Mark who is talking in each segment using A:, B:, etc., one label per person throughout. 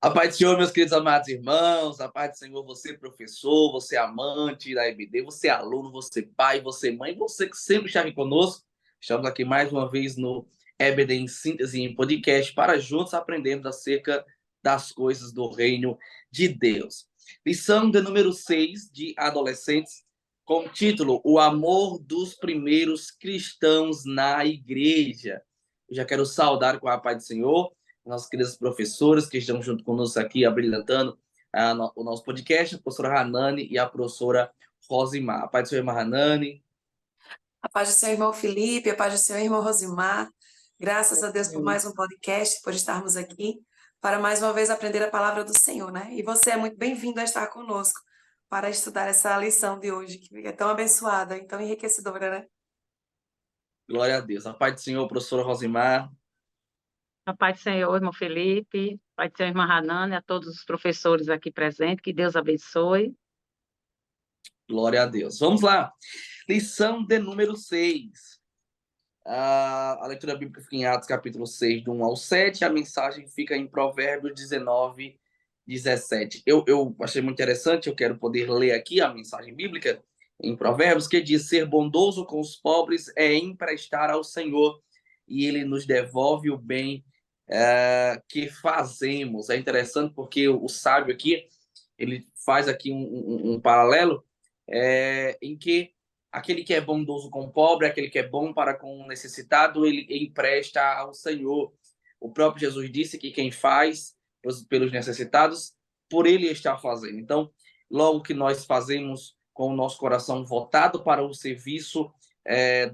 A: A paz do Senhor, meus queridos amados irmãos, a paz do Senhor, você professor, você amante da EBD, você aluno, você pai, você mãe, você que sempre está aqui conosco. Estamos aqui mais uma vez no EBD em Síntese em podcast para juntos aprendermos acerca das coisas do reino de Deus. Lição de número 6 de adolescentes, com o título O Amor dos Primeiros Cristãos na Igreja. Eu já quero saudar com a paz do Senhor nossos queridos professores que estão junto conosco aqui, abrilhantando o nosso podcast, a professora Hanani e a professora Rosimar. A paz do Senhor, irmã Hanani.
B: A paz do seu irmão Felipe, a paz do seu irmão Rosimar. Graças a Deus por mais um podcast, por estarmos aqui para mais uma vez aprender a palavra do Senhor, né? E você é muito bem-vindo a estar conosco para estudar essa lição de hoje, que é tão abençoada e tão enriquecedora, né?
A: Glória a Deus. A paz do Senhor, professora Rosimar.
C: A paz do Senhor, irmão Felipe, a paz do Senhor, irmã Hanani, a todos os professores aqui presentes, que Deus abençoe.
A: Glória a Deus. Vamos lá. Lição de número 6. A leitura bíblica fica em Atos, capítulo 6, do 1 ao 7. A mensagem fica em Provérbios 19, 17. Eu achei muito interessante, eu quero poder ler aqui a mensagem bíblica em Provérbios, que diz: ser bondoso com os pobres é emprestar ao Senhor, e ele nos devolve o bem que fazemos. É interessante porque o sábio aqui, ele faz aqui um paralelo em que aquele que é bondoso com o pobre, aquele que é bom para com o necessitado, ele empresta ao Senhor. O próprio Jesus disse que quem faz pelos necessitados, por ele está fazendo. Então, logo que nós fazemos com o nosso coração voltado para o serviço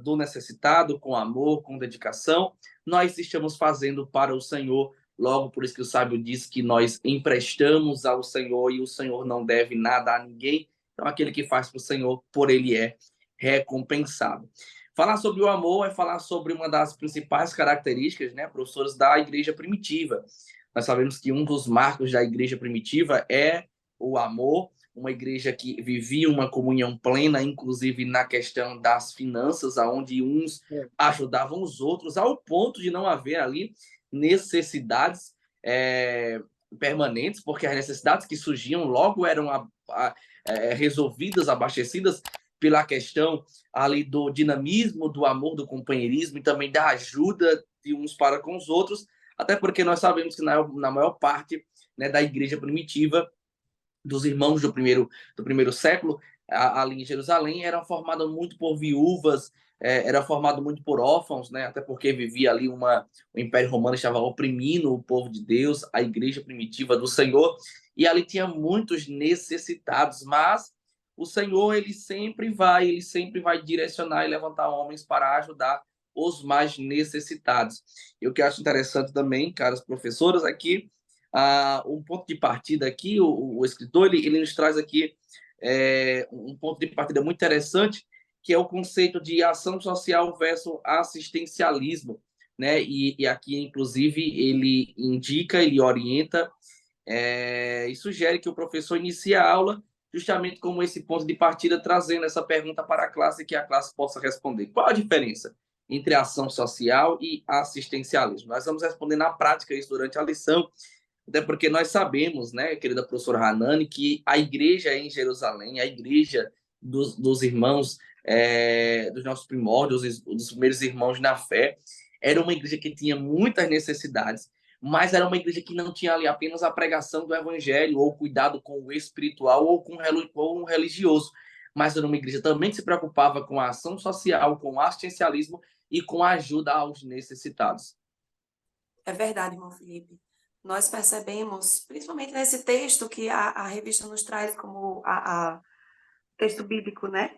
A: do necessitado, com amor, com dedicação, nós estamos fazendo para o Senhor. Logo, por isso que o sábio diz que nós emprestamos ao Senhor e o Senhor não deve nada a ninguém. Então, aquele que faz para o Senhor, por ele é recompensado. Falar sobre o amor é falar sobre uma das principais características, né, professores, da igreja primitiva. Nós sabemos que um dos marcos da igreja primitiva é o amor, uma igreja que vivia uma comunhão plena, inclusive na questão das finanças, onde uns ajudavam os outros, ao ponto de não haver ali necessidades permanentes, porque as necessidades que surgiam logo eram resolvidas, abastecidas pela questão ali do dinamismo, do amor, do companheirismo e também da ajuda de uns para com os outros, até porque nós sabemos que na maior parte, né, da igreja primitiva, dos irmãos do primeiro século, ali em Jerusalém, era formada muito por viúvas, era formado muito por órfãos, né, até porque vivia ali o Império Romano estava oprimindo o povo de Deus, a igreja primitiva do Senhor, e ali tinha muitos necessitados, mas o Senhor ele sempre vai direcionar e levantar homens para ajudar os mais necessitados. E o que eu acho interessante também, caras professoras, aqui um ponto de partida aqui, o escritor ele nos traz aqui um ponto de partida muito interessante, que é o conceito de ação social versus assistencialismo, né? E aqui, inclusive, ele indica, ele orienta e sugere que o professor inicie a aula justamente como esse ponto de partida, trazendo essa pergunta para a classe que a classe possa responder. Qual a diferença entre ação social e assistencialismo? Nós vamos responder na prática isso durante a lição, até porque nós sabemos, né, querida professora Hanani, que a igreja em Jerusalém, a igreja dos irmãos, dos nossos primórdios, dos primeiros irmãos na fé, era uma igreja que tinha muitas necessidades, mas era uma igreja que não tinha ali apenas a pregação do evangelho, ou cuidado com o espiritual, ou com o religioso, mas era uma igreja também que se preocupava com a ação social, com o assistencialismo e com a ajuda aos necessitados.
B: É verdade, irmão Felipe. Nós percebemos, principalmente nesse texto que a revista nos traz como texto bíblico, né?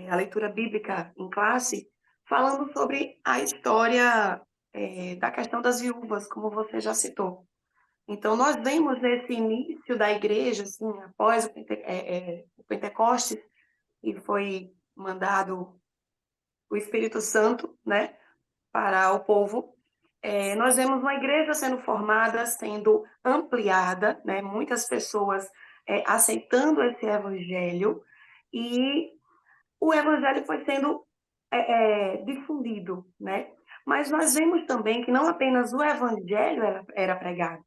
B: A leitura bíblica em classe, falando sobre a história da questão das viúvas, como você já citou. Então, nós vemos nesse início da igreja, assim, após o Pentecostes, e foi mandado o Espírito Santo, né, para o povo, nós vemos uma igreja sendo formada, sendo ampliada, né, muitas pessoas aceitando esse evangelho, e o evangelho foi sendo difundido, né? Mas nós vemos também que não apenas o evangelho era pregado,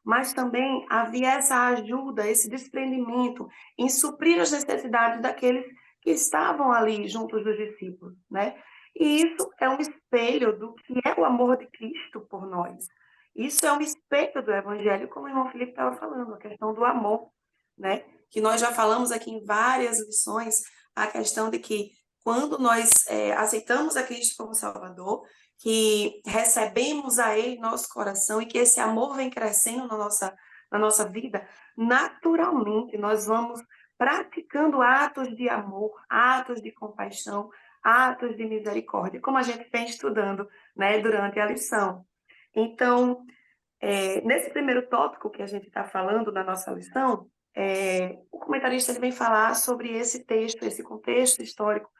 B: mas também havia essa ajuda, esse desprendimento em suprir as necessidades daqueles que estavam ali juntos dos discípulos, né? E isso é um espelho do que é o amor de Cristo por nós. Isso é um espelho do Evangelho, como o irmão Felipe estava falando, a questão do amor, né? Que nós já falamos aqui em várias lições, a questão de que quando nós aceitamos a Cristo como Salvador, que recebemos a Ele em nosso coração e que esse amor vem crescendo na nossa vida, naturalmente nós vamos praticando atos de amor, atos de compaixão, atos de misericórdia, como a gente vem estudando, né, durante a lição. Então, nesse primeiro tópico que a gente está falando na nossa lição, o comentarista ele vem falar sobre esse texto, esse contexto histórico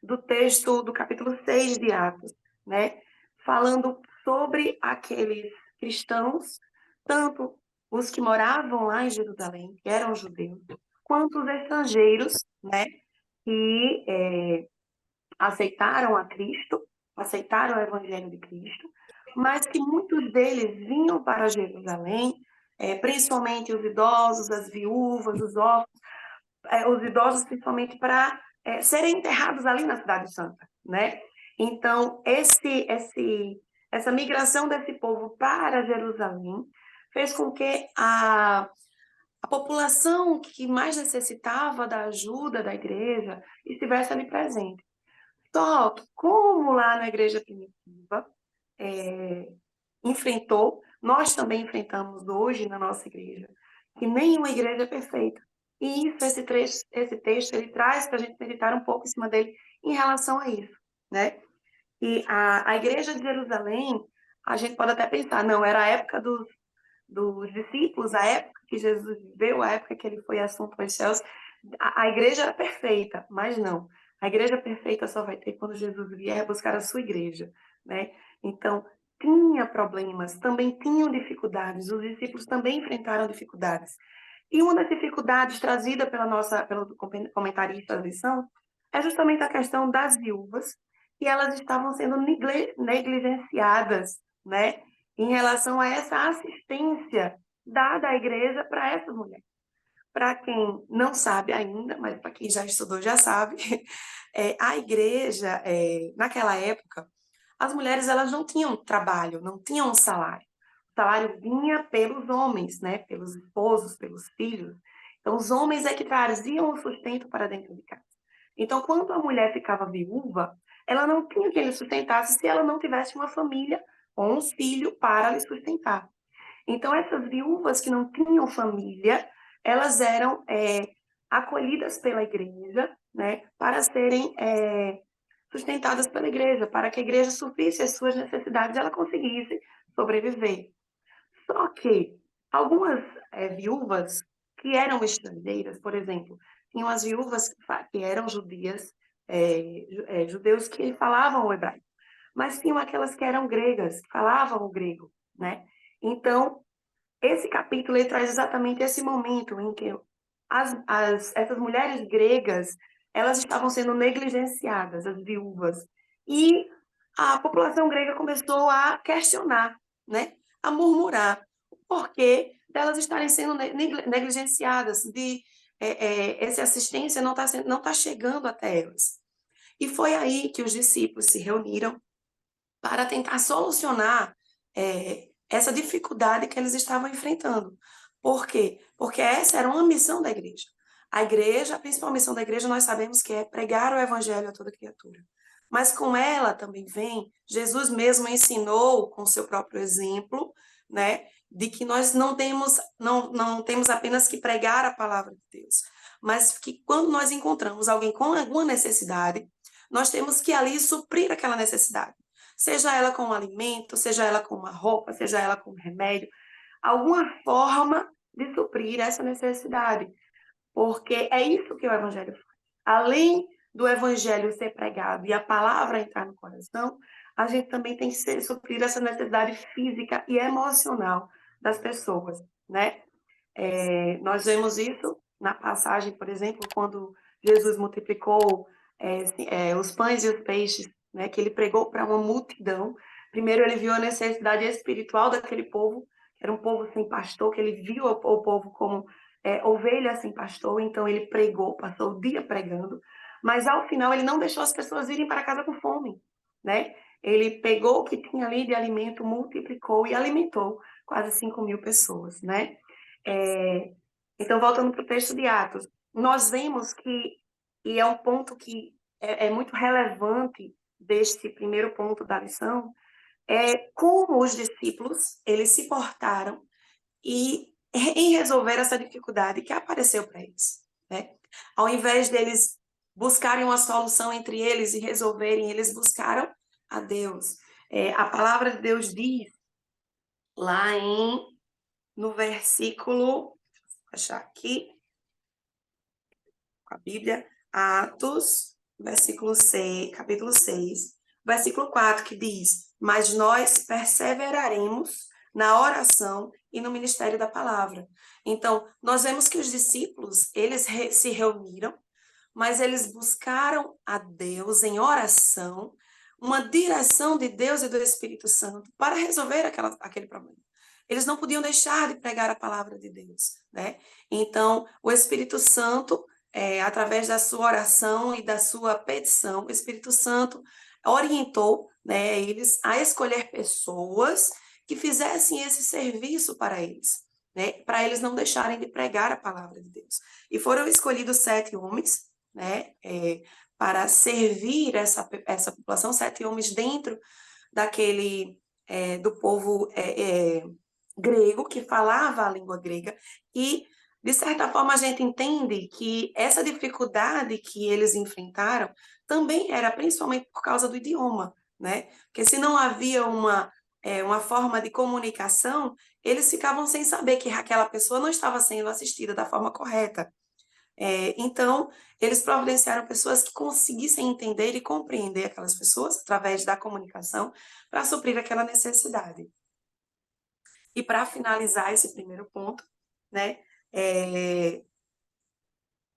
B: do texto do capítulo 6 de Atos, né? Falando sobre aqueles cristãos, tanto os que moravam lá em Jerusalém, que eram judeus, quanto os estrangeiros, né? Que aceitaram a Cristo, aceitaram o Evangelho de Cristo, mas que muitos deles vinham para Jerusalém, principalmente os idosos, as viúvas, os órfãos, os idosos principalmente para serem enterrados ali na Cidade Santa, né? Então, essa migração desse povo para Jerusalém fez com que a população que mais necessitava da ajuda da igreja estivesse ali presente. Só que, como lá na igreja primitiva enfrentou, nós também enfrentamos hoje na nossa igreja, que nenhuma igreja é perfeita. E isso, esse texto, ele traz para a gente meditar um pouco em cima dele em relação a isso, né? E a igreja de Jerusalém, a gente pode até pensar, não, era a época dos discípulos, a época que Jesus viveu, a época que ele foi assunto aos céus, a igreja era perfeita, mas não. A igreja perfeita só vai ter quando Jesus vier buscar a sua igreja, né? Então, tinha problemas, também tinham dificuldades, os discípulos também enfrentaram dificuldades. E uma das dificuldades trazida pelo comentarista da lição é justamente a questão das viúvas, que elas estavam sendo negligenciadas, né, em relação a essa assistência dada à igreja para essas mulheres. Para quem não sabe ainda, mas para quem já estudou já sabe, a igreja, naquela época, as mulheres elas não tinham trabalho, não tinham um salário. O salário vinha pelos homens, né? Pelos esposos, pelos filhos. Então, os homens é que traziam o sustento para dentro de casa. Então, quando a mulher ficava viúva, ela não tinha quem lhe sustentasse se ela não tivesse uma família ou um filho para lhe sustentar. Então, essas viúvas que não tinham família, elas eram acolhidas pela igreja, né? Para serem sustentadas pela igreja, para que a igreja suprisse as suas necessidades e ela conseguisse sobreviver. Só que algumas viúvas que eram estrangeiras, por exemplo, tinham as viúvas que eram judias, judeus que falavam o hebraico, mas tinham aquelas que eram gregas, que falavam o grego, né? Então, esse capítulo ele traz exatamente esse momento em que essas mulheres gregas elas estavam sendo negligenciadas, as viúvas, e a população grega começou a questionar, né, a murmurar o porquê delas estarem sendo negligenciadas, de essa assistência não tá chegando até elas. E foi aí que os discípulos se reuniram para tentar solucionar essa dificuldade que eles estavam enfrentando. Por quê? Porque essa era uma missão da igreja. A igreja, a principal missão da igreja, nós sabemos que é pregar o evangelho a toda criatura. Mas com ela também vem, Jesus mesmo ensinou com seu próprio exemplo, né, de que nós não temos apenas que pregar a palavra de Deus, mas que quando nós encontramos alguém com alguma necessidade, nós temos que ali suprir aquela necessidade. Seja ela com um alimento, seja ela com uma roupa, seja ela com um remédio, alguma forma de suprir essa necessidade. Porque é isso que o evangelho faz. Além do evangelho ser pregado e a palavra entrar no coração, a gente também tem que suprir essa necessidade física e emocional das pessoas, né? Nós vemos isso na passagem, por exemplo, quando Jesus multiplicou os pães e os peixes, né, que ele pregou para uma multidão. Primeiro ele viu a necessidade espiritual daquele povo, era um povo sem pastor, que ele viu o povo como ovelha sem pastor, então ele pregou, passou o dia pregando, mas ao final ele não deixou as pessoas irem para casa com fome, né? Ele pegou o que tinha ali de alimento, multiplicou e alimentou quase 5.000 pessoas, né? Então, voltando para o texto de Atos, nós vemos que, e é um ponto que é muito relevante deste primeiro ponto da lição, é como os discípulos, eles se portaram e em resolver essa dificuldade que apareceu para eles, né? Ao invés deles buscarem uma solução entre eles e resolverem, eles buscaram a Deus. A palavra de Deus diz lá no versículo, vou achar aqui, a Bíblia, Atos, versículo 6, capítulo 6, versículo 4, que diz: mas nós perseveraremos na oração e no ministério da palavra. Então, nós vemos que os discípulos, eles se reuniram, mas eles buscaram a Deus em oração, uma direção de Deus e do Espírito Santo para resolver aquele problema. Eles não podiam deixar de pregar a palavra de Deus, né? Então, o Espírito Santo, através da sua oração e da sua petição, o Espírito Santo orientou, né, eles a escolher pessoas que fizessem esse serviço para eles, né, para eles não deixarem de pregar a palavra de Deus. E foram escolhidos 7 homens, né, para servir essa população, 7 homens dentro do povo grego, que falava a língua grega, e, de certa forma, a gente entende que essa dificuldade que eles enfrentaram também era principalmente por causa do idioma, né? Porque se não havia uma forma de comunicação, eles ficavam sem saber que aquela pessoa não estava sendo assistida da forma correta. Então, eles providenciaram pessoas que conseguissem entender e compreender aquelas pessoas através da comunicação para suprir aquela necessidade. E para finalizar esse primeiro ponto, né,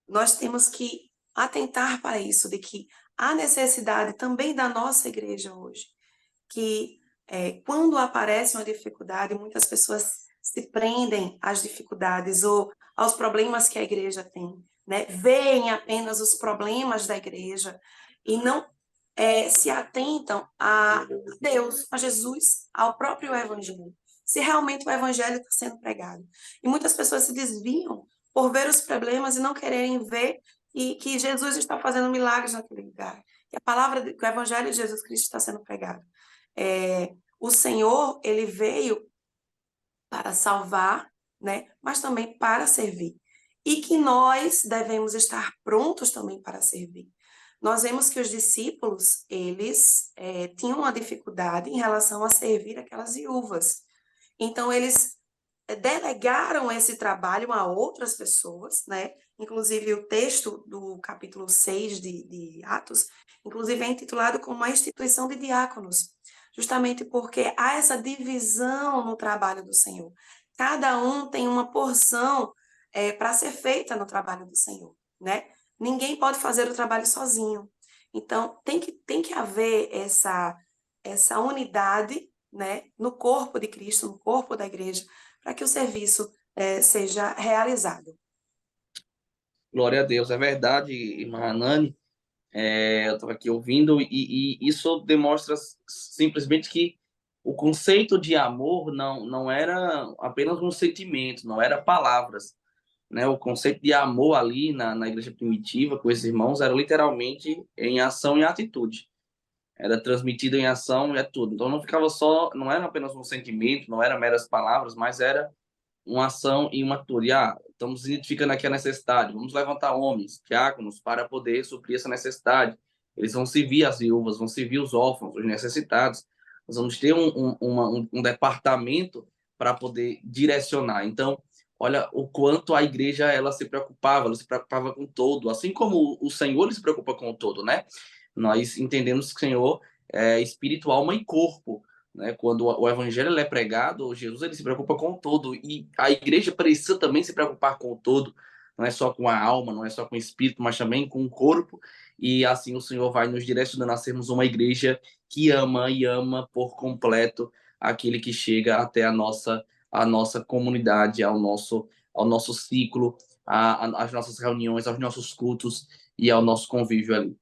B: nós temos que atentar para isso, de que há necessidade também da nossa igreja hoje, que quando aparece uma dificuldade, muitas pessoas se prendem às dificuldades ou aos problemas que a igreja tem, né? Veem apenas os problemas da igreja e não se atentam a Deus, a Jesus, ao próprio Evangelho. Se realmente o Evangelho está sendo pregado. E muitas pessoas se desviam por ver os problemas e não quererem ver que Jesus está fazendo milagres naquele lugar. Que que o Evangelho de Jesus Cristo está sendo pregado. O Senhor, ele veio para salvar, né? Mas também para servir. E que nós devemos estar prontos também para servir. Nós vemos que os discípulos, eles tinham uma dificuldade em relação a servir aquelas viúvas. Então, eles delegaram esse trabalho a outras pessoas, né? Inclusive, o texto do capítulo 6 de Atos, inclusive é intitulado como a instituição de diáconos, justamente porque há essa divisão no trabalho do Senhor. Cada um tem uma porção para ser feita no trabalho do Senhor, né? Ninguém pode fazer o trabalho sozinho. Então, tem que haver essa unidade, né, no corpo de Cristo, no corpo da igreja, para que o serviço seja realizado.
A: Glória a Deus, é verdade, irmã Hanani. Eu estava aqui ouvindo e isso demonstra simplesmente que o conceito de amor não era apenas um sentimento, não era palavras, né? O conceito de amor ali na igreja primitiva com esses irmãos era literalmente em ação e atitude. Era transmitido em ação e é tudo. Então não ficava só, não era apenas um sentimento, não era meras palavras, mas era uma ação e uma atitude. Estamos identificando aqui a necessidade. Vamos levantar homens, diáconos, para poder suprir essa necessidade. Eles vão servir as viúvas, vão servir os órfãos, os necessitados. Nós vamos ter um departamento para poder direcionar. Então, olha o quanto a igreja ela se preocupava com o todo, assim como o Senhor ele se preocupa com o todo, né? Nós entendemos que o Senhor é espírito, alma e corpo, né? Quando o evangelho é pregado, Jesus ele se preocupa com o todo e a igreja precisa também se preocupar com o todo, não é só com a alma, não é só com o espírito, mas também com o corpo, e assim o Senhor vai nos direcionando a sermos uma igreja que ama e ama por completo aquele que chega até a nossa à nossa comunidade, ao nosso ciclo, às nossas reuniões, aos nossos cultos e ao nosso convívio ali.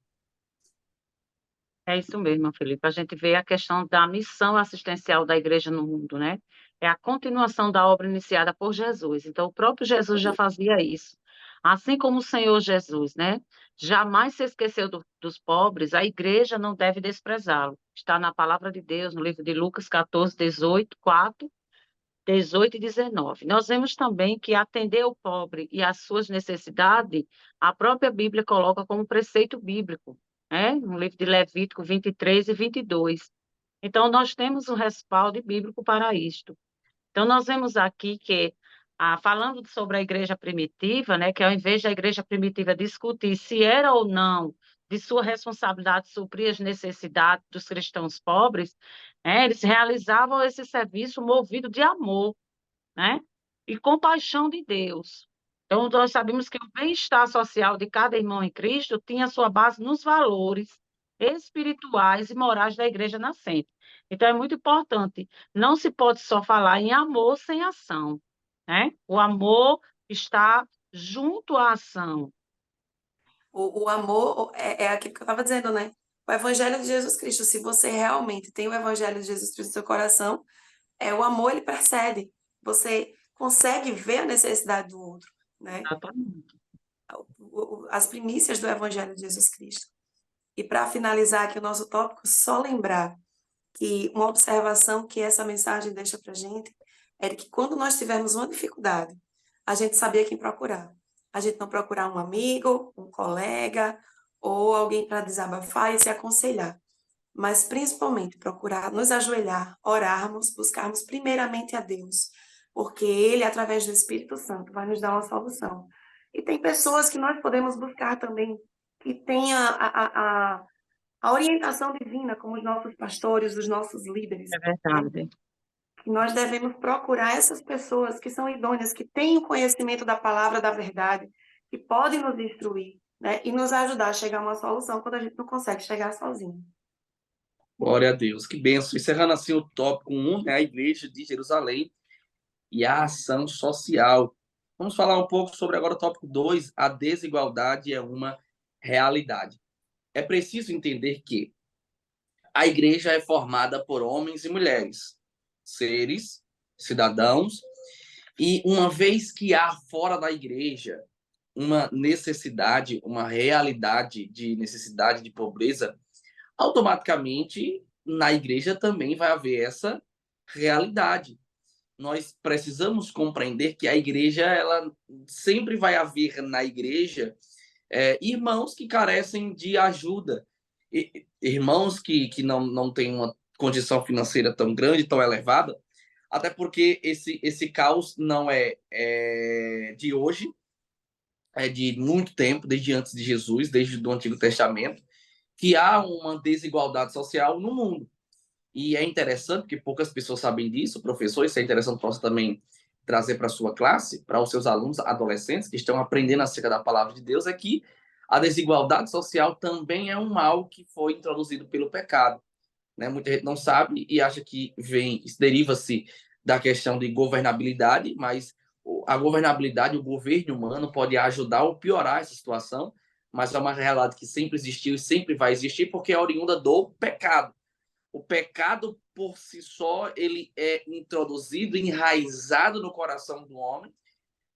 C: É isso mesmo, Felipe. A gente vê a questão da missão assistencial da igreja no mundo, né? É a continuação da obra iniciada por Jesus. Então, o próprio Jesus já fazia isso. Assim como o Senhor Jesus, né? Jamais se esqueceu dos pobres, a igreja não deve desprezá-lo. Está na palavra de Deus, no livro de Lucas 14, 18, 4, 18 e 19. Nós vemos também que atender o pobre e às suas necessidades, a própria Bíblia coloca como preceito bíblico, né? No livro de Levítico 23 e 22. Então, nós temos um respaldo bíblico para isto. Então, nós vemos aqui que, falando sobre a igreja primitiva, né, que ao invés da igreja primitiva discutir se era ou não de sua responsabilidade suprir as necessidades dos cristãos pobres, eles realizavam esse serviço movido de amor, né, e compaixão de Deus. Então, nós sabemos que o bem-estar social de cada irmão em Cristo tinha sua base nos valores espirituais e morais da igreja nascente. Então, é muito importante. Não se pode só falar em amor sem ação, né? O amor está junto à ação.
B: O amor é aquilo que eu estava dizendo, né? O Evangelho de Jesus Cristo, se você realmente tem o Evangelho de Jesus Cristo no seu coração, o amor, ele precede. Você consegue ver a necessidade do outro, né?
C: Exatamente.
B: As primícias do Evangelho de Jesus Cristo. E para finalizar aqui o nosso tópico, só lembrar que uma observação que essa mensagem deixa para a gente é de que quando nós tivermos uma dificuldade, a gente sabia quem procurar. A gente não procurar um amigo, um colega ou alguém para desabafar e se aconselhar, mas principalmente procurar nos ajoelhar, orarmos, buscarmos primeiramente a Deus, porque Ele, através do Espírito Santo, vai nos dar uma solução. E tem pessoas que nós podemos buscar também, que tenha a orientação divina, como os nossos pastores, os nossos líderes,
C: É verdade.
B: que nós devemos procurar essas pessoas que são idôneas, que têm o conhecimento da palavra da verdade, que podem nos instruir, né, e nos ajudar a chegar a uma solução quando a gente não consegue chegar sozinho.
A: Glória a Deus, que benção. Encerrando assim o tópico 1, né, a igreja de Jerusalém e a ação social. Vamos falar um pouco sobre agora o tópico 2, a desigualdade é uma realidade. É preciso entender que a igreja é formada por homens e mulheres, seres, cidadãos, e uma vez que há fora da igreja uma necessidade, uma realidade de necessidade de pobreza, automaticamente na igreja também vai haver essa realidade. Nós precisamos compreender que a igreja, ela sempre vai haver na igreja irmãos que carecem de ajuda, irmãos que não têm uma condição financeira tão grande, tão elevada, até porque esse caos não é de hoje, é de muito tempo, desde antes de Jesus, desde o Antigo Testamento, que há uma desigualdade social no mundo. E é interessante, porque poucas pessoas sabem disso, professor, isso é interessante para você também trazer para a sua classe, para os seus alunos adolescentes que estão aprendendo acerca da palavra de Deus, é que a desigualdade social também é um mal que foi introduzido pelo pecado. Né? Muita gente não sabe e acha que deriva-se da questão de governabilidade, mas a governabilidade, o governo humano pode ajudar ou piorar essa situação, mas é uma realidade que sempre existiu e sempre vai existir porque é oriunda do pecado. O pecado por si só, ele é introduzido, enraizado no coração do homem,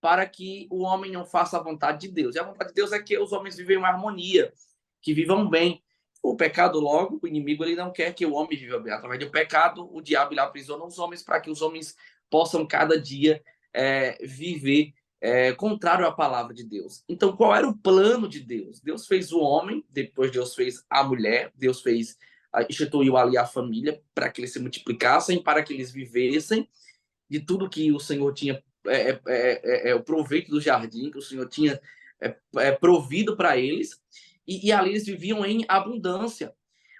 A: para que o homem não faça a vontade de Deus. E a vontade de Deus é que os homens vivem em harmonia, que vivam bem. O pecado, logo, o inimigo, ele não quer que o homem viva bem. Através do pecado, o diabo ele aprisiona os homens para que os homens possam cada dia viver contrário à palavra de Deus. Então, qual era o plano de Deus? Deus fez o homem, depois Deus fez a mulher, Deus instituiu ali a família para que eles se multiplicassem, para que eles vivessem de tudo que o Senhor tinha, o proveito do jardim, que o Senhor tinha provido para eles, e ali eles viviam em abundância.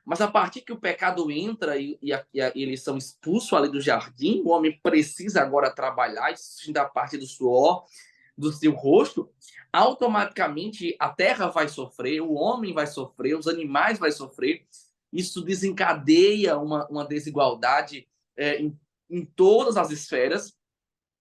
A: Mas a partir que o pecado entra e eles são expulsos ali do jardim, o homem precisa agora trabalhar e se sustentar a partir do suor, do seu rosto, automaticamente a terra vai sofrer, o homem vai sofrer, os animais vão sofrer. Isso desencadeia uma desigualdade em todas as esferas,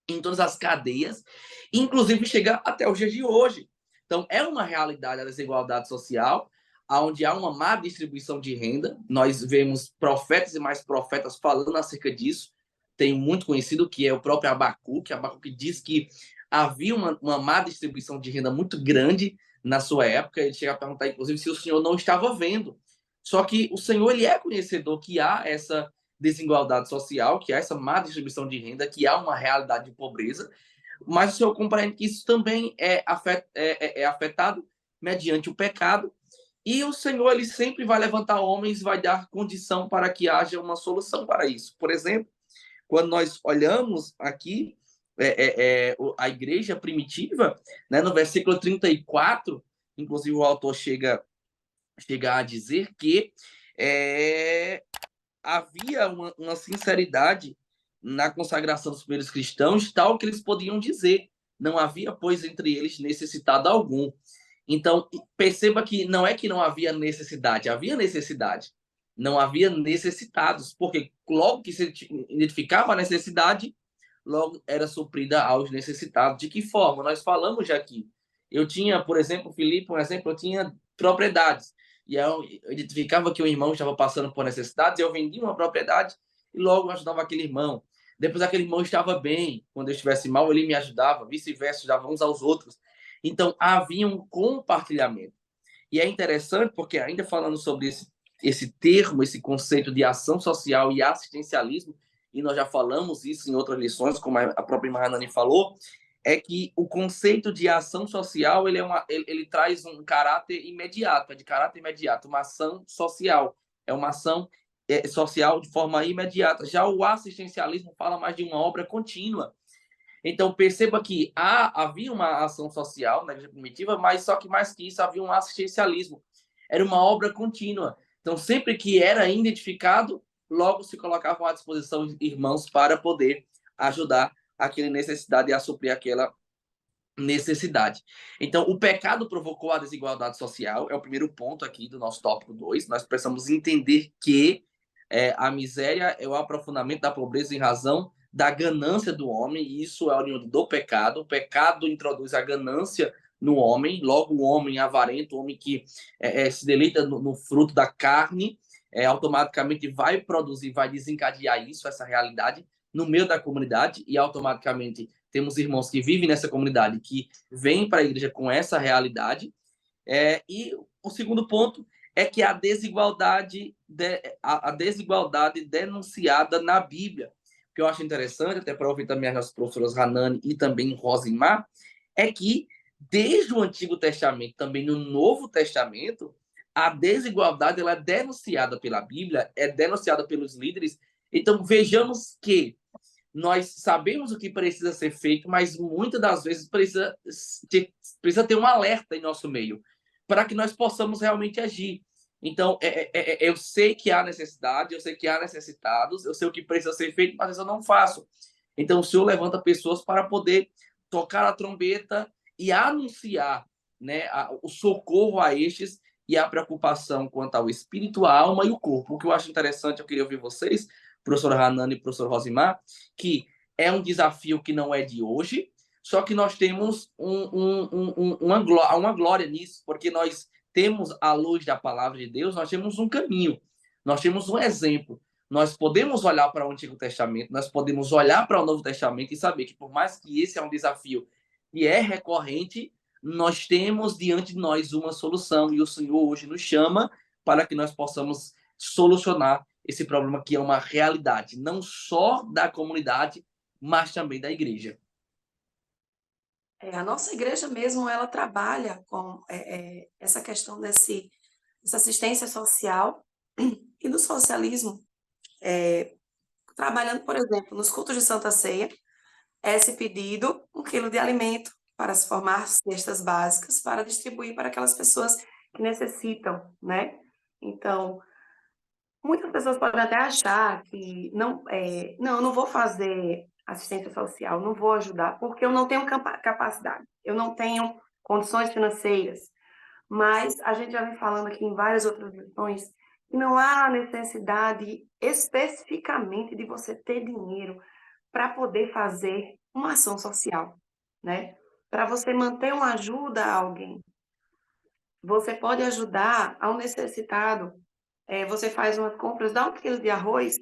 A: em todas as cadeias, inclusive chega até os dias de hoje. Então, é uma realidade a desigualdade social, onde há uma má distribuição de renda. Nós vemos profetas e mais profetas falando acerca disso. Tem um muito conhecido que é o próprio Abacuque diz que havia uma má distribuição de renda muito grande na sua época. Ele chega a perguntar, inclusive, se o Senhor não estava vendo. Só que o Senhor, ele é conhecedor que há essa desigualdade social, que há essa má distribuição de renda, que há uma realidade de pobreza, mas o Senhor compreende que isso também é afetado mediante o pecado, e o Senhor, ele sempre vai levantar homens, vai dar condição para que haja uma solução para isso. Por exemplo, quando nós olhamos aqui a igreja primitiva, né, no versículo 34, inclusive o autor chega a dizer que havia uma sinceridade na consagração dos primeiros cristãos, tal que eles podiam dizer. Não havia, pois, entre eles necessitado algum. Então, perceba que não é que não havia necessidade, havia necessidade. Não havia necessitados, porque logo que se identificava a necessidade, logo era suprida aos necessitados. De que forma? Nós falamos já aqui. Eu tinha, por exemplo, Filipe, um exemplo, eu tinha propriedades. E eu identificava que o irmão estava passando por necessidades, eu vendia uma propriedade e logo ajudava aquele irmão. Depois aquele irmão estava bem, quando eu estivesse mal, ele me ajudava, vice-versa, ajudava uns aos outros. Então, havia um compartilhamento. E é interessante porque, ainda falando sobre esse termo, esse conceito de ação social e assistencialismo, e nós já falamos isso em outras lições, como a própria Maranani falou, é que o conceito de ação social ele traz um caráter imediato, de caráter imediato, uma ação social, é uma ação social de forma imediata. Já o assistencialismo fala mais de uma obra contínua. Então, perceba que havia uma ação social na igreja primitiva, mas só que mais que isso, havia um assistencialismo. Era uma obra contínua. Então, sempre que era identificado, logo se colocavam à disposição irmãos para poder ajudar aquela necessidade e a suprir aquela necessidade. Então, o pecado provocou a desigualdade social, é o primeiro ponto aqui do nosso tópico 2. Nós precisamos entender que a miséria é o aprofundamento da pobreza em razão da ganância do homem, e isso é oriundo do pecado. O pecado introduz a ganância no homem, logo o homem avarento, o homem que se deleita no fruto da carne, automaticamente vai produzir, vai desencadear isso, essa realidade, no meio da comunidade, e automaticamente temos irmãos que vivem nessa comunidade, que vêm para a igreja com essa realidade. E o segundo ponto é que a desigualdade denunciada na Bíblia, que eu acho interessante, até para ouvir também as nossas professoras Hanani e também Rosimar, é que desde o Antigo Testamento, também no Novo Testamento, a desigualdade ela é denunciada pela Bíblia, é denunciada pelos líderes. Então, vejamos que nós sabemos o que precisa ser feito, mas muitas das vezes precisa ter um alerta em nosso meio, para que nós possamos realmente agir. Então, eu sei que há necessidade, eu sei que há necessitados, eu sei o que precisa ser feito, mas eu não faço. Então, o Senhor levanta pessoas para poder tocar a trombeta e anunciar, né, o socorro a estes e a preocupação quanto ao espírito, a alma e o corpo. O que eu acho interessante, eu queria ouvir vocês, professor Hanani e professor Rosimar, que é um desafio que não é de hoje, só que nós temos uma glória nisso, porque nós temos a luz da palavra de Deus, nós temos um caminho, nós temos um exemplo. Nós podemos olhar para o Antigo Testamento, nós podemos olhar para o Novo Testamento e saber que, por mais que esse é um desafio e é recorrente, nós temos diante de nós uma solução, e o Senhor hoje nos chama para que nós possamos solucionar esse problema que é uma realidade, não só da comunidade, mas também da igreja.
B: A nossa igreja mesmo, ela trabalha com essa questão dessa assistência social e do socialismo, trabalhando, por exemplo, nos cultos de Santa Ceia, é se pedido 1 quilo de alimento para se formar cestas básicas para distribuir para aquelas pessoas que necessitam, né? Então, muitas pessoas podem até achar que não, eu não vou fazer assistência social, não vou ajudar, porque eu não tenho capacidade, eu não tenho condições financeiras. Mas a gente já vem falando aqui em várias outras lições que não há necessidade especificamente de você ter dinheiro para poder fazer uma ação social, né? Para você manter uma ajuda a alguém. Você pode ajudar ao necessitado. Você faz umas compras, dá 1 quilo de arroz,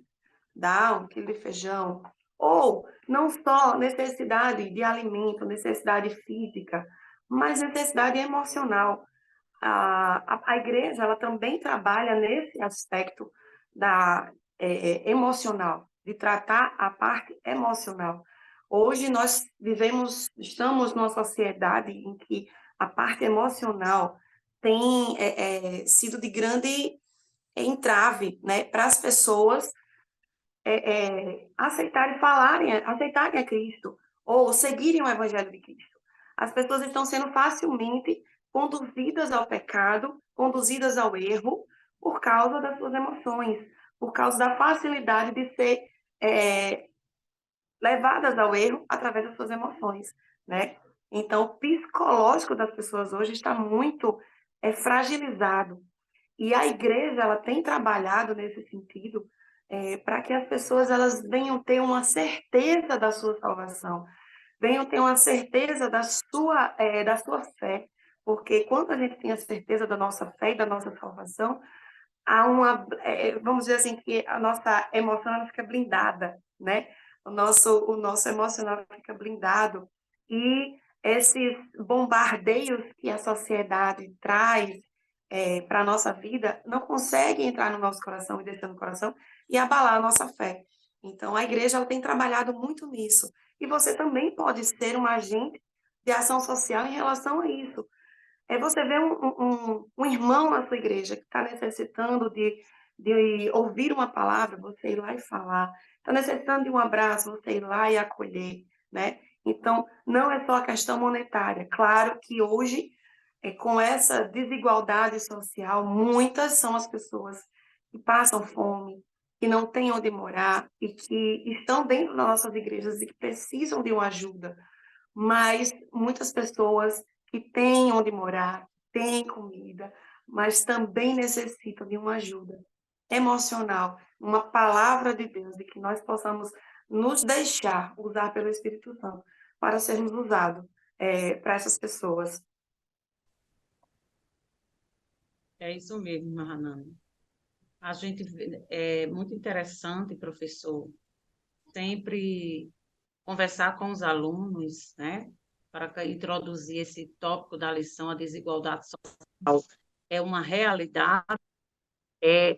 B: dá 1 quilo de feijão. Ou não só necessidade de alimento, necessidade física, mas necessidade emocional. A igreja ela também trabalha nesse aspecto da emocional, de tratar a parte emocional. Hoje nós estamos numa sociedade em que a parte emocional tem sido de grande entrave, né, para as pessoas aceitarem a Cristo ou seguirem o Evangelho de Cristo. As pessoas estão sendo facilmente conduzidas ao pecado, conduzidas ao erro, por causa das suas emoções, por causa da facilidade de ser é, levadas ao erro através das suas emoções, né? Então, o psicológico das pessoas hoje está muito fragilizado. E a igreja ela tem trabalhado nesse sentido para que as pessoas elas venham ter uma certeza da sua salvação, venham ter uma certeza da sua fé, porque quando a gente tem a certeza da nossa fé e da nossa salvação, vamos dizer assim, que a nossa emoção ela fica blindada, né? O nosso emocional fica blindado e esses bombardeios que a sociedade traz para a nossa vida não conseguem entrar no nosso coração e descer no coração e abalar a nossa fé. Então, a igreja ela tem trabalhado muito nisso. E você também pode ser um agente de ação social em relação a isso. Você vê um irmão na sua igreja que está necessitando de ouvir uma palavra, você ir lá e falar. Está necessitando de um abraço, você ir lá e acolher, né? Então, não é só a questão monetária. Claro que hoje, com essa desigualdade social, muitas são as pessoas que passam fome, que não têm onde morar e que estão dentro das nossas igrejas e que precisam de uma ajuda. Mas muitas pessoas que têm onde morar, têm comida, mas também necessitam de uma ajuda emocional, uma palavra de Deus, e que nós possamos nos deixar usar pelo Espírito Santo para sermos usados para essas pessoas.
C: É isso mesmo, Maranana. É muito interessante, professor, sempre conversar com os alunos, né, para introduzir esse tópico da lição, a desigualdade social é uma realidade,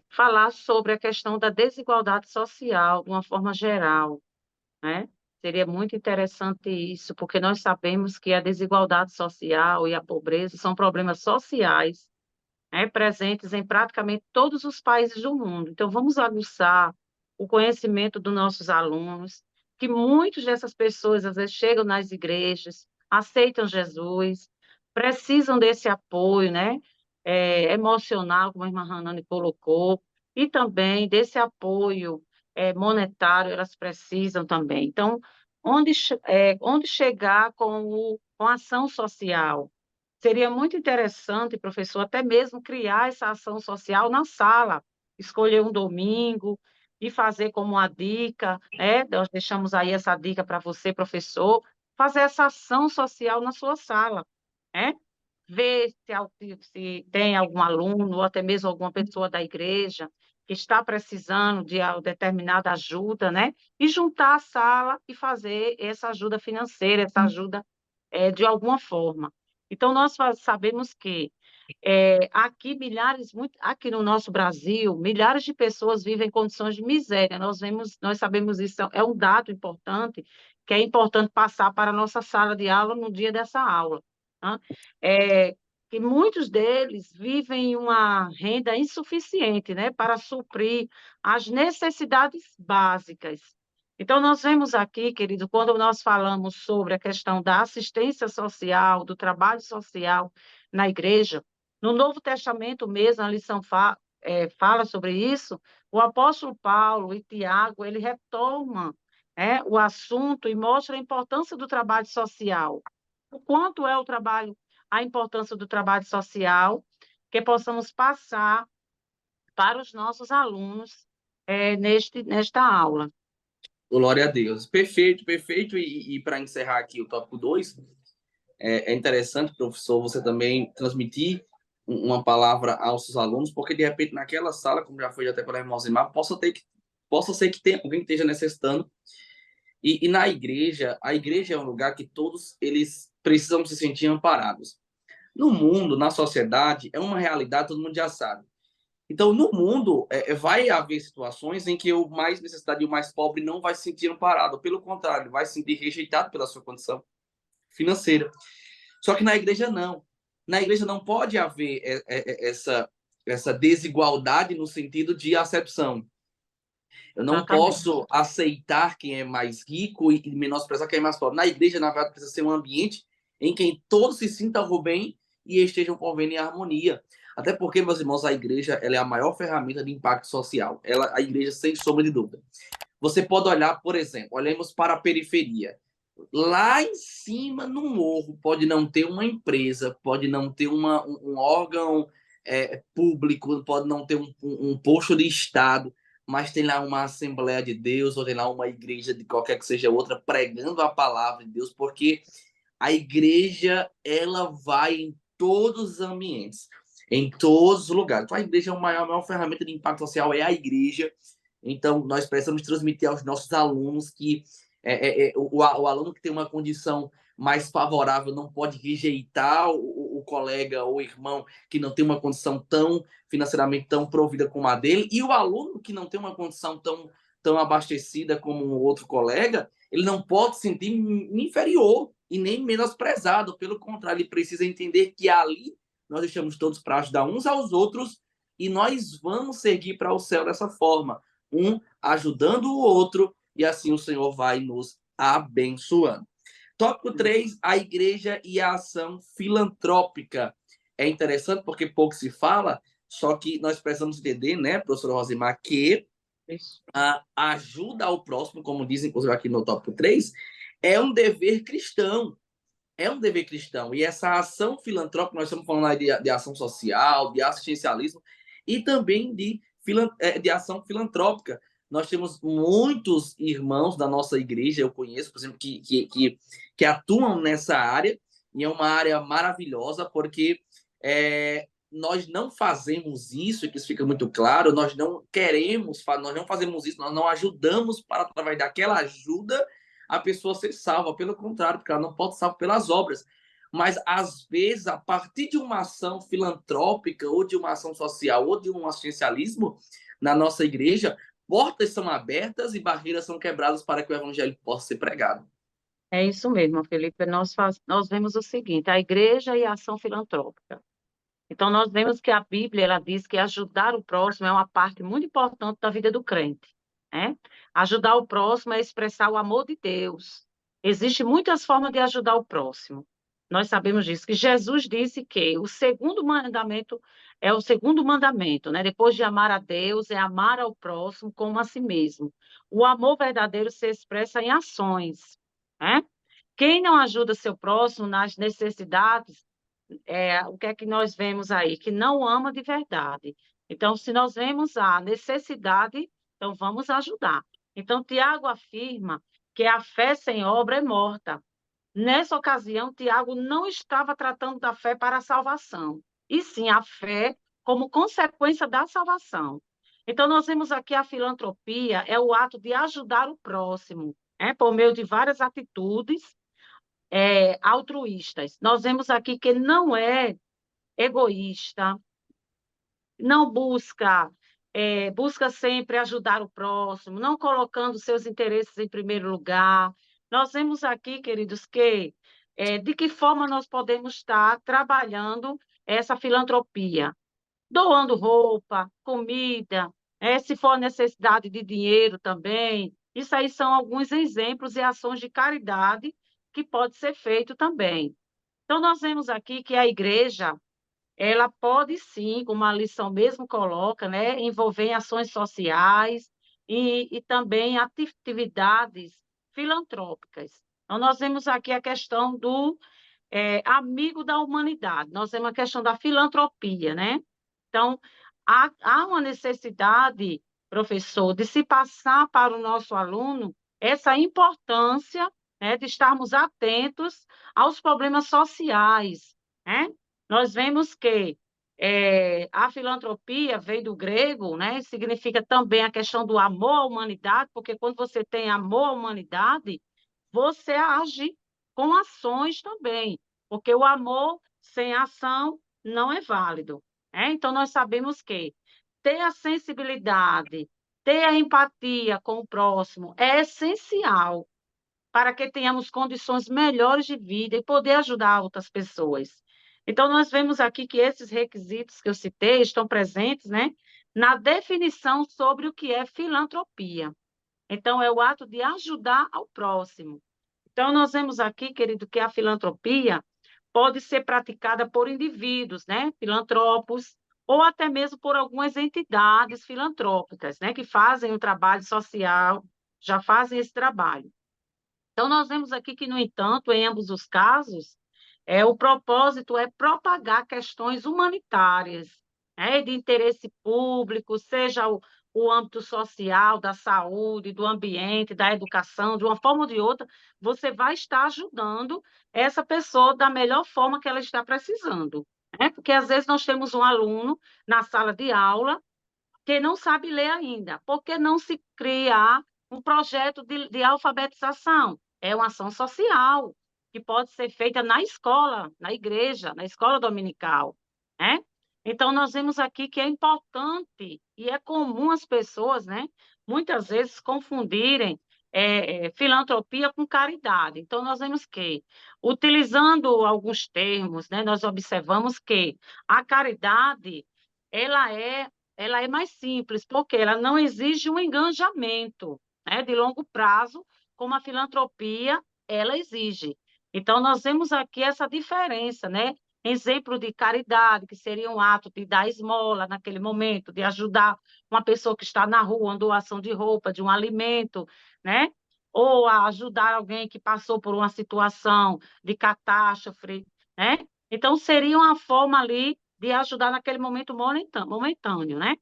C: falar sobre a questão da desigualdade social de uma forma geral, né? Seria muito interessante isso, porque nós sabemos que a desigualdade social e a pobreza são problemas sociais, né, presentes em praticamente todos os países do mundo. Então, vamos aguçar o conhecimento dos nossos alunos, que muitas dessas pessoas, às vezes, chegam nas igrejas, aceitam Jesus, precisam desse apoio, né, emocional, como a irmã Hanane colocou, e também desse apoio monetário, elas precisam também. Então, onde chegar com a ação social? Seria muito interessante, professor, até mesmo criar essa ação social na sala, escolher um domingo e fazer como uma dica, né? Nós deixamos aí essa dica para você, professor, fazer essa ação social na sua sala, né? Ver se tem algum aluno ou até mesmo alguma pessoa da igreja que está precisando de determinada ajuda, né? E juntar a sala e fazer essa ajuda financeira, essa ajuda de alguma forma. Então, nós sabemos que aqui no nosso Brasil, milhares de pessoas vivem em condições de miséria. Nós sabemos isso, é um dado importante, que é importante passar para a nossa sala de aula no dia dessa aula, né? Que muitos deles vivem uma renda insuficiente, né, para suprir as necessidades básicas. Então, nós vemos aqui, querido, quando nós falamos sobre a questão da assistência social, do trabalho social na igreja, no Novo Testamento mesmo, a lição fala sobre isso, o apóstolo Paulo e Tiago, ele retoma, o assunto e mostra a importância do trabalho social. O quanto é a importância do trabalho social, que possamos passar para os nossos alunos nesta aula.
A: Glória a Deus. Perfeito, perfeito. E para encerrar aqui o tópico 2, é interessante, professor, você também transmitir uma palavra aos seus alunos, porque de repente naquela sala, como já foi até pela irmã Zimar, possa ser que tenha alguém que esteja necessitando. E na igreja, a igreja é um lugar que todos eles precisam se sentir amparados. No mundo, na sociedade, é uma realidade, todo mundo já sabe. Então, no mundo, vai haver situações em que o mais necessitado e o mais pobre não vai se sentir amparado. Pelo contrário, vai se sentir rejeitado pela sua condição financeira. Só que na igreja, não. Na igreja não pode haver essa desigualdade no sentido de acepção. Eu não
C: Exatamente.
A: posso aceitar quem é mais rico e menosprezar quem é mais pobre. Na igreja, na verdade, precisa ser um ambiente em que todos se sintam bem e estejam convivendo em harmonia. Até porque, meus irmãos, a igreja ela é a maior ferramenta de impacto social. A igreja, sem sombra de dúvida. Você pode olhar, por exemplo, olhemos para a periferia. Lá em cima, no morro, pode não ter uma empresa, pode não ter um órgão público, pode não ter um posto de Estado, mas tem lá uma Assembleia de Deus, ou tem lá uma igreja de qualquer que seja outra, pregando a palavra de Deus, porque a igreja, ela vai em todos os ambientes, em todos os lugares. Então, a igreja é a maior ferramenta de impacto social, é a igreja. Então, nós precisamos transmitir aos nossos alunos que o aluno que tem uma condição mais favorável não pode rejeitar o colega ou o irmão que não tem uma condição tão financeiramente tão provida como a dele, e o aluno que não tem uma condição tão abastecida como o outro colega, ele não pode se sentir inferior e nem menosprezado. Pelo contrário, ele precisa entender que ali nós estamos todos para ajudar uns aos outros e nós vamos seguir para o céu dessa forma, um ajudando o outro, e assim o Senhor vai nos abençoando. Tópico 3, a igreja e a ação filantrópica. É interessante porque pouco se fala, só que nós precisamos entender, né, professora Rosimar, que a ajuda ao próximo, como dizem, inclusive aqui no tópico 3, é um dever cristão. É um dever cristão. E essa ação filantrópica, nós estamos falando aí de ação social, de assistencialismo e também de ação filantrópica. Nós temos muitos irmãos da nossa igreja, eu conheço, por exemplo, que atuam nessa área, e é uma área maravilhosa, porque nós não fazemos isso, que isso fica muito claro, nós não queremos, nós não fazemos isso, nós não ajudamos para, através daquela ajuda, a pessoa ser salva. Pelo contrário, porque ela não pode ser salva pelas obras. Mas, às vezes, a partir de uma ação filantrópica, ou de uma ação social, ou de um assistencialismo na nossa igreja, portas são abertas e barreiras são quebradas para que o evangelho possa ser pregado.
C: É isso mesmo, Felipe. Nós vemos o seguinte, a igreja e a ação filantrópica. Então, nós vemos que a Bíblia, ela diz que ajudar o próximo é uma parte muito importante da vida do crente, né? Ajudar o próximo é expressar o amor de Deus. Existem muitas formas de ajudar o próximo. Nós sabemos disso, que Jesus disse que o segundo mandamento é o segundo mandamento, né? Depois de amar a Deus, é amar ao próximo como a si mesmo. O amor verdadeiro se expressa em ações, né? Quem não ajuda seu próximo nas necessidades, o que é que nós vemos aí? Que não ama de verdade. Então, se nós vemos a necessidade, então vamos ajudar. Então, Tiago afirma que a fé sem obra é morta. Nessa ocasião, Tiago não estava tratando da fé para a salvação, e sim a fé como consequência da salvação. Então, nós vemos aqui a filantropia é o ato de ajudar o próximo, por meio de várias atitudes altruístas. Nós vemos aqui que não é egoísta, não busca sempre ajudar o próximo, não colocando seus interesses em primeiro lugar. Nós vemos aqui, queridos, que de que forma nós podemos estar trabalhando essa filantropia, doando roupa, comida, se for necessidade de dinheiro também. Isso aí são alguns exemplos e ações de caridade que pode ser feito também. Então, nós vemos aqui que a igreja, ela pode sim, como a lição mesmo coloca, né, envolver em ações sociais e também atividades filantrópicas. Então, nós vemos aqui a questão do amigo da humanidade, nós temos a questão da filantropia, né? Então, há uma necessidade, professor, de se passar para o nosso aluno essa importância, né, de estarmos atentos aos problemas sociais, né? Nós vemos que a filantropia veio do grego, né? Significa também a questão do amor à humanidade, porque quando você tem amor à humanidade, você age com ações também, porque o amor sem ação não é válido, né? Então, nós sabemos que ter a sensibilidade, ter a empatia com o próximo é essencial para que tenhamos condições melhores de vida e poder ajudar outras pessoas. Então, nós vemos aqui que esses requisitos que eu citei estão presentes, né, na definição sobre o que é filantropia. Então, é o ato de ajudar ao próximo. Então, nós vemos aqui, querido, que a filantropia pode ser praticada por indivíduos, né, filantropos, ou até mesmo por algumas entidades filantrópicas, né, que fazem o trabalho social, já fazem esse trabalho. Então, nós vemos aqui que, no entanto, em ambos os casos, o propósito é propagar questões humanitárias, né, de interesse público, seja o âmbito social, da saúde, do ambiente, da educação, de uma forma ou de outra, você vai estar ajudando essa pessoa da melhor forma que ela está precisando. Né? Porque, às vezes, nós temos um aluno na sala de aula que não sabe ler ainda. Por que não se criar um projeto de alfabetização? É uma ação social que pode ser feita na escola, na igreja, na escola dominical, né? Então, nós vemos aqui que é importante e é comum as pessoas, né, muitas vezes confundirem filantropia com caridade. Então, nós vemos que, utilizando alguns termos, né, nós observamos que a caridade, ela é ela é mais simples, porque ela não exige um engajamento, né, de longo prazo, como a filantropia ela exige. Então, nós vemos aqui essa diferença, né? Exemplo de caridade, que seria um ato de dar esmola naquele momento, de ajudar uma pessoa que está na rua, uma doação de roupa, de um alimento, né? Ou a ajudar alguém que passou por uma situação de catástrofe, né? Então, seria uma forma ali de ajudar naquele momento momentâneo, né?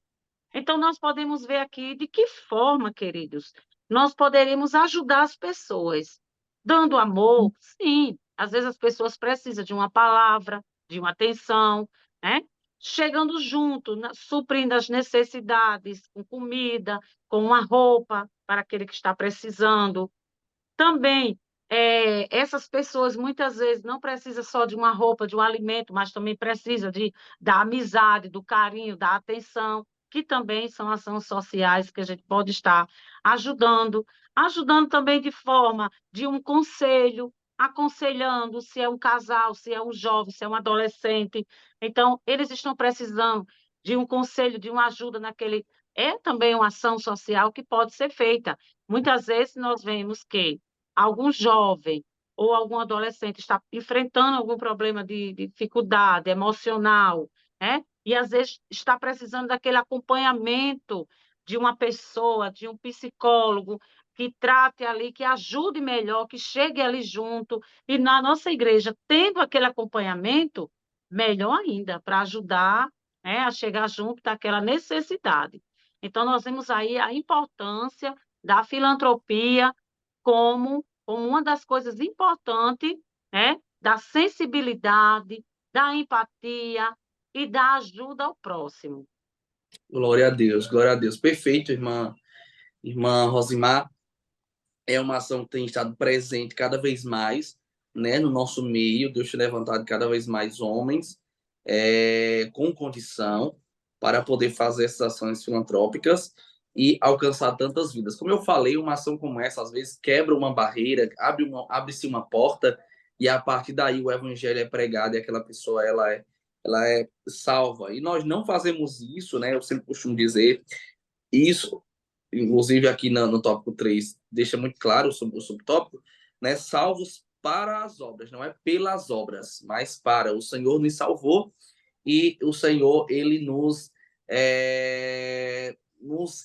C: Então, nós podemos ver aqui de que forma, queridos, nós poderíamos ajudar as pessoas. Dando amor, sim, às vezes as pessoas precisam de uma palavra, de uma atenção, né? Chegando junto, suprindo as necessidades, com comida, com uma roupa para aquele que está precisando. Também, essas pessoas muitas vezes não precisam só de uma roupa, de um alimento, mas também precisa da amizade, do carinho, da atenção, que também são ações sociais que a gente pode estar ajudando, ajudando também de forma de um conselho, aconselhando se é um casal, se é um jovem, se é um adolescente. Então, eles estão precisando de um conselho, de uma ajuda naquele. É também uma ação social que pode ser feita. Muitas vezes nós vemos que algum jovem ou algum adolescente está enfrentando algum problema de dificuldade emocional, né? E às vezes está precisando daquele acompanhamento de uma pessoa, de um psicólogo que trate ali, que ajude melhor, que chegue ali junto. E na nossa igreja, tendo aquele acompanhamento, melhor ainda, para ajudar, né, a chegar junto daquela necessidade. Então, nós vemos aí a importância da filantropia como uma das coisas importantes, né, da sensibilidade, da empatia e da ajuda ao próximo.
A: Glória a Deus, glória a Deus. Perfeito, irmã Rosimar. É uma ação que tem estado presente cada vez mais, né, no nosso meio. Deus tem levantado cada vez mais homens com condição para poder fazer essas ações filantrópicas e alcançar tantas vidas. Como eu falei, uma ação como essa, às vezes, quebra uma barreira, abre-se uma porta, e a partir daí o evangelho é pregado e aquela pessoa ela é salva. E nós não fazemos isso, né? Eu sempre costumo dizer isso, inclusive aqui no tópico 3 deixa muito claro sobre o subtópico, né? Salvos para as obras, não é pelas obras, mas para. O Senhor nos salvou e o Senhor, ele nos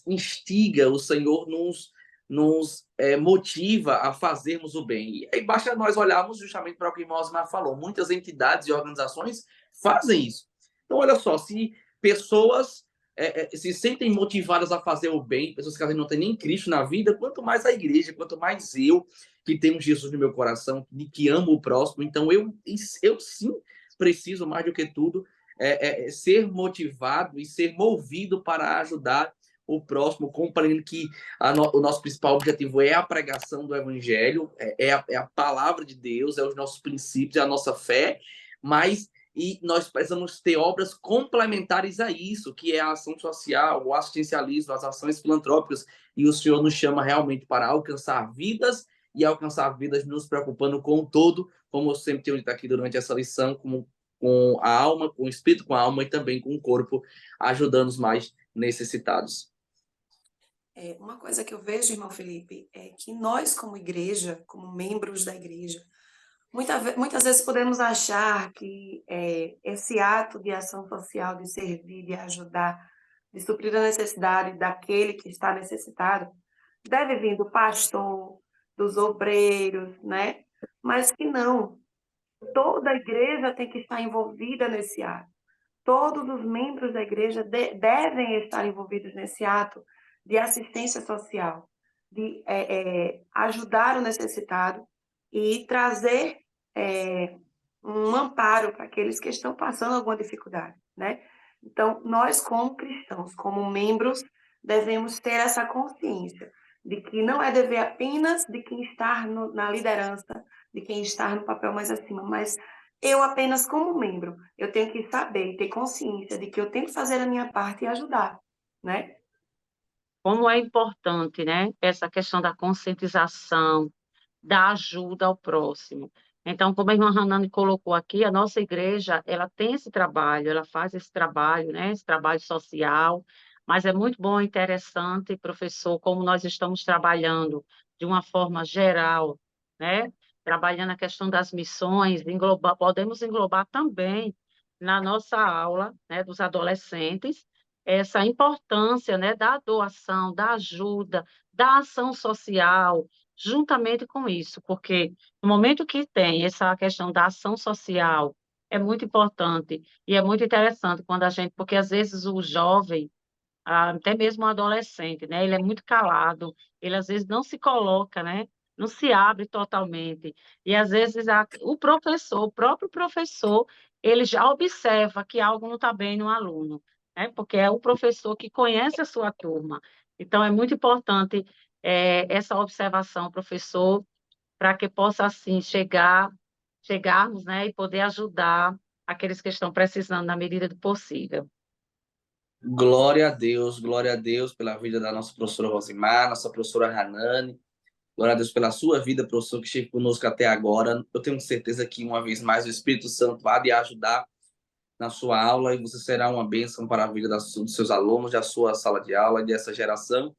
A: instiga, o Senhor nos motiva a fazermos o bem. E aí basta nós olharmos justamente para o que o Osmar falou. Muitas entidades e organizações fazem isso. Então, olha só, se pessoas se sentem motivadas a fazer o bem, pessoas que às vezes não têm nem Cristo na vida, quanto mais a igreja, quanto mais eu, que tenho Jesus no meu coração, que amo o próximo. Então, eu sim preciso, mais do que tudo, ser motivado e ser movido para ajudar o próximo, compreendendo que o nosso principal objetivo é a pregação do evangelho, é a palavra de Deus, é os nossos princípios, é a nossa fé, mas e nós precisamos ter obras complementares a isso, que é a ação social, o assistencialismo, as ações filantrópicas, e o Senhor nos chama realmente para alcançar vidas e alcançar vidas nos preocupando com o todo, como eu sempre tenho dito aqui durante essa lição, com a alma, com o espírito, com a alma e também com o corpo, ajudando os mais necessitados.
B: Uma coisa que eu vejo, irmão Felipe, é que nós, como igreja, como membros da igreja, muitas vezes podemos achar que esse ato de ação social, de servir, de ajudar, de suprir a necessidade daquele que está necessitado, deve vir do pastor, dos obreiros, né? Mas que não. Toda a igreja tem que estar envolvida nesse ato. Todos os membros da igreja devem estar envolvidos nesse ato de assistência social, de ajudar o necessitado e trazer um amparo para aqueles que estão passando alguma dificuldade, né? Então, nós, como cristãos, como membros, devemos ter essa consciência de que não é dever apenas de quem está na liderança, de quem está no papel mais acima, mas eu apenas como membro, eu tenho que saber e ter consciência de que eu tenho que fazer a minha parte e ajudar, né?
C: Como é importante, né, essa questão da conscientização, da ajuda ao próximo. Então, como a irmã Hanani colocou aqui, a nossa igreja, ela tem esse trabalho, ela faz esse trabalho, né, esse trabalho social, mas é muito bom, interessante, professor, como nós estamos trabalhando de uma forma geral, né, trabalhando a questão das missões, podemos englobar também na nossa aula, né, dos adolescentes, essa importância, né, da doação, da ajuda, da ação social, juntamente com isso, porque no momento que tem essa questão da ação social, é muito importante e é muito interessante quando a gente, porque às vezes o jovem, até mesmo o adolescente, né, ele é muito calado, ele às vezes não se coloca, né, não se abre totalmente, e às vezes o professor, o próprio professor, ele já observa que algo não está bem no aluno, né, porque é o professor que conhece a sua turma, então é muito importante essa observação, professor, para que possa, assim, chegarmos, né, e poder ajudar aqueles que estão precisando na medida do possível.
A: Glória a Deus pela vida da nossa professora Rosimar, nossa professora Hanani. Glória a Deus pela sua vida, professor, que esteve conosco até agora. Eu tenho certeza que, uma vez mais, o Espírito Santo há de ajudar na sua aula e você será uma bênção para a vida dos seus alunos, da sua sala de aula e dessa geração.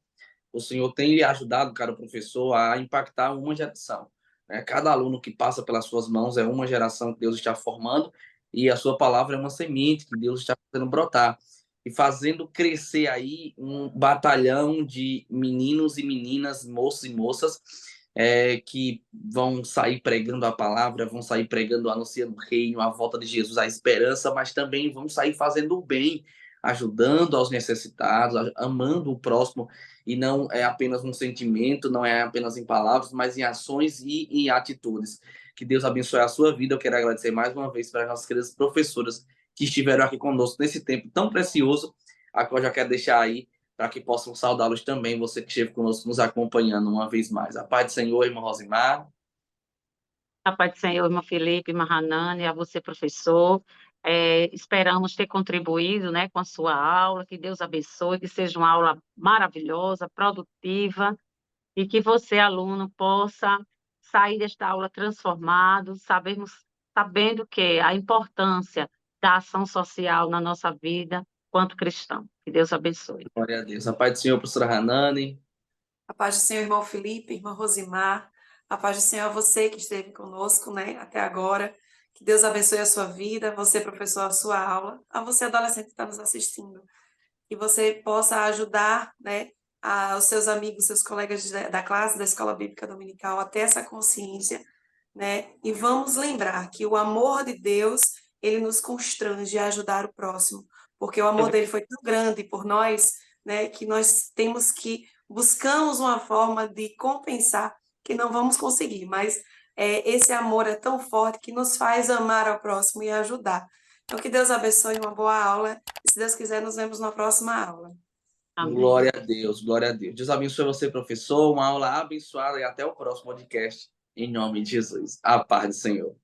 A: O Senhor tem lhe ajudado, cara professor, a impactar uma geração, né? Cada aluno que passa pelas suas mãos é uma geração que Deus está formando e a sua palavra é uma semente que Deus está fazendo brotar e fazendo crescer aí um batalhão de meninos e meninas, moços e moças que vão sair pregando a palavra, vão sair pregando, anunciando o reino, a volta de Jesus, a esperança, mas também vão sair fazendo o bem, ajudando aos necessitados, amando o próximo, e não é apenas um sentimento, não é apenas em palavras, mas em ações e em atitudes. Que Deus abençoe a sua vida. Eu quero agradecer mais uma vez para as nossas queridas professoras que estiveram aqui conosco nesse tempo tão precioso, a qual eu já quero deixar aí para que possam saudá-los também, você que esteve conosco nos acompanhando uma vez mais. A paz do Senhor, irmã Rosimar.
C: A paz do Senhor, irmão Felipe, irmã Hanani, a você, professor. Esperamos ter contribuído, né, com a sua aula, que Deus abençoe, que seja uma aula maravilhosa, produtiva, e que você, aluno, possa sair desta aula transformado, sabendo que a importância da ação social na nossa vida quanto cristão. Que Deus abençoe.
A: Glória a Deus. A paz do Senhor, professora Hanani.
B: A paz do Senhor, irmão Felipe, irmã Rosimar. A paz do Senhor a você que esteve conosco, né, até agora. Que Deus abençoe a sua vida, você, professor, a sua aula, a você, adolescente que está nos assistindo. Que você possa ajudar, né, os seus amigos, seus colegas da classe da Escola Bíblica Dominical a ter essa consciência, né? E vamos lembrar que o amor de Deus, ele nos constrange a ajudar o próximo, porque o amor dele foi tão grande por nós, né, que nós buscamos uma forma de compensar, que não vamos conseguir, mas esse amor é tão forte que nos faz amar ao próximo e ajudar. Então, que Deus abençoe, uma boa aula, e se Deus quiser, nos vemos na próxima aula.
C: Amém.
A: Glória a Deus, glória a Deus. Deus abençoe você, professor. Uma aula abençoada e até o próximo podcast. Em nome de Jesus. A paz do Senhor.